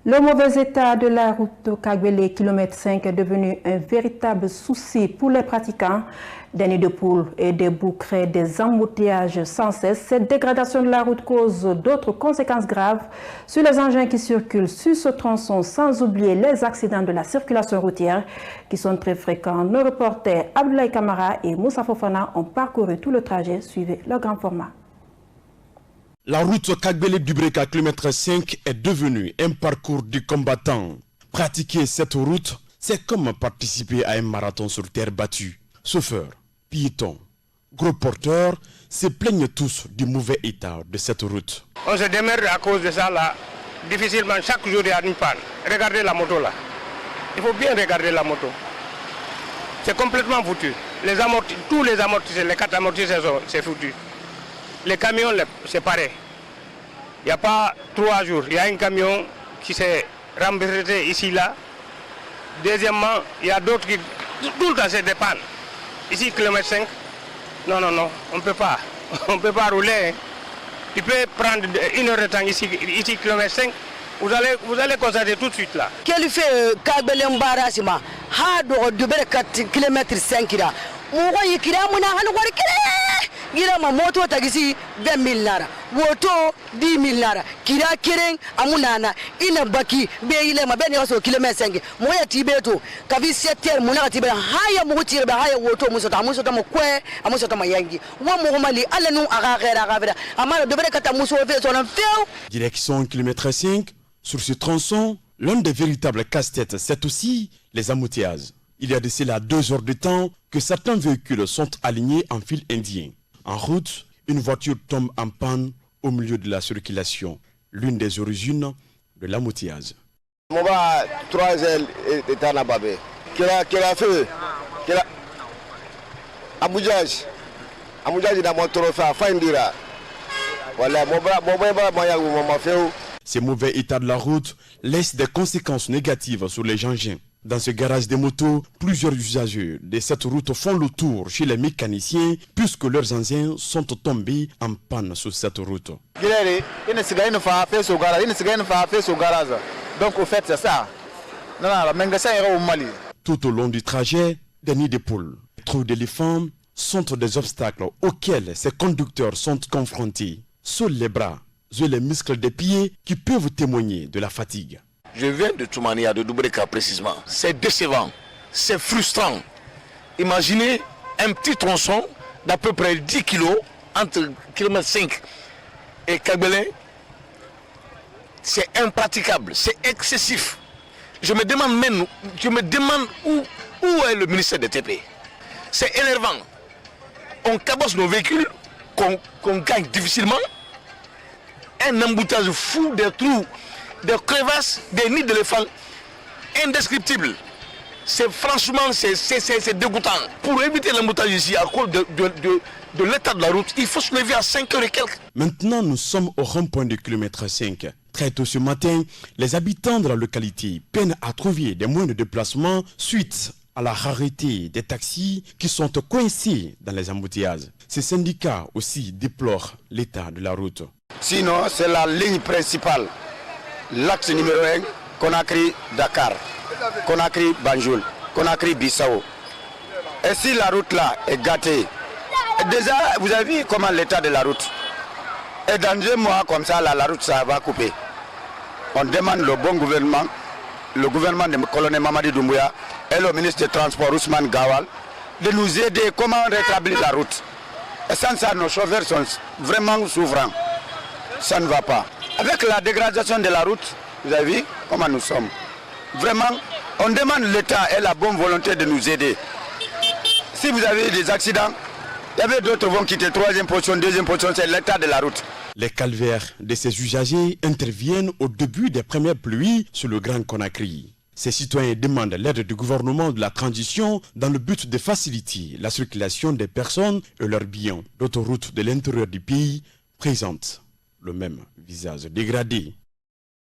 Le mauvais état de la route Kagbele km 5 est devenu un véritable souci pour les pratiquants. Des nids de poules et des boucs créent des embouteillages sans cesse. Cette dégradation de la route cause d'autres conséquences graves sur les engins qui circulent sur ce tronçon, sans oublier les accidents de la circulation routière qui sont très fréquents. Nos reporters Abdoulaye Kamara et Moussa Fofana ont parcouru tout le trajet. Suivez le grand format. La route Kagbele-Dubreka km 5 est devenue un parcours du combattant. Pratiquer cette route, c'est comme participer à un marathon sur terre battue. Chauffeurs, piétons, gros porteurs se plaignent tous du mauvais état de cette route. On se démerde à cause de ça là. Difficilement, chaque jour il y a une panne. Regardez la moto là. Il faut bien regarder la moto. C'est complètement foutu. Tous les amortisseurs, les 4 amortisseurs, c'est foutu. Les camions, c'est pareil. Il n'y a pas 3 jours. Il y a un camion qui s'est remboursé ici, là. Deuxièmement, il y a d'autres qui... Tout le temps, c'est des pannes. Ici, km 5. Non, on ne peut pas. On ne peut pas rouler. Hein. Tu peux prendre 1 heure de temps ici km 5. Vous allez constater tout de suite là. Quel fait Kagbele embarrassement? Ha de 4 km 5 là. Moi y kira muna hanu war kire. Gira ma moto tagisi 20 000 naira. Woto 10 000 naira. Kira kireng amunana ina baki be ile ma beni kaso km 5. Moya tibeto kavi 7 muna tibe haya mu tire ba haya woto muso mo kwe amuso to mayangi. Wa mo mali ala nu aga amara de 4 muso fe so na feu. Direction km 5. Sur ce tronçon, l'un des véritables casse-têtes, c'est aussi les embouteillages. Il y a de cela 2 heures de temps que certains véhicules sont alignés en file indien. En route, une voiture tombe en panne au milieu de la circulation, l'une des origines de l'embouteillage. Moba 3 heures est en Ababé. Quel a fait Aboudjaj dans mon trophée, Findira. Voilà, Moba fait. Ce mauvais état de la route laisse des conséquences négatives sur les engins. Dans ce garage des motos, plusieurs usagers de cette route font le tour chez les mécaniciens puisque leurs engins sont tombés en panne sur cette route. Donc au fait c'est ça. Tout au long du trajet, des nids de poules, trop d'éléphants sont des obstacles auxquels ces conducteurs sont confrontés. Seuls les bras et les muscles des pieds qui peuvent témoigner de la fatigue. Je viens de Toumania, de Dubreka précisément. C'est décevant, c'est frustrant. Imaginez un petit tronçon d'à peu près 10 kg entre km 5 et Kagbele. C'est impraticable, c'est excessif. Je me demande où est le ministère des TP. C'est énervant. On cabosse nos véhicules, qu'on gagne difficilement. Un embouteillage fou, des trous, des crevasses, des nids d'éléphants indescriptibles. Franchement, c'est dégoûtant. Pour éviter l'embouteillage ici, à cause de l'état de la route, il faut se lever à 5 heures et quelques. Maintenant, nous sommes au rond-point du km 5. Très tôt ce matin, les habitants de la localité peinent à trouver des moyens de déplacement suite à la rareté des taxis qui sont coincés dans les embouteillages. Ces syndicats aussi déplorent l'état de la route. Sinon, c'est la ligne principale. L'axe numéro 1, Conakry-Dakar, Conakry-Banjul, Conakry-Bissau. Et si la route là est gâtée, déjà, vous avez vu comment l'état de la route. Et dans 2 mois, comme ça, la route ça va couper. On demande le bon gouvernement, le gouvernement du colonel Mamadi Doumbouya et le ministre des Transports Ousmane Gawal, de nous aider comment rétablir la route. Et sans ça, nos chauffeurs sont vraiment souffrants. Ça ne va pas. Avec la dégradation de la route, vous avez vu comment nous sommes. Vraiment, on demande l'État et la bonne volonté de nous aider. Si vous avez des accidents, il y avait d'autres qui vont quitter 3e position, 2e position, c'est l'état de la route. Les calvaires de ces usagers interviennent au début des premières pluies sur le Grand Conakry. Ces citoyens demandent l'aide du gouvernement de la transition dans le but de faciliter la circulation des personnes et leurs biens. D'autres routes de l'intérieur du pays présentent le même visage dégradé.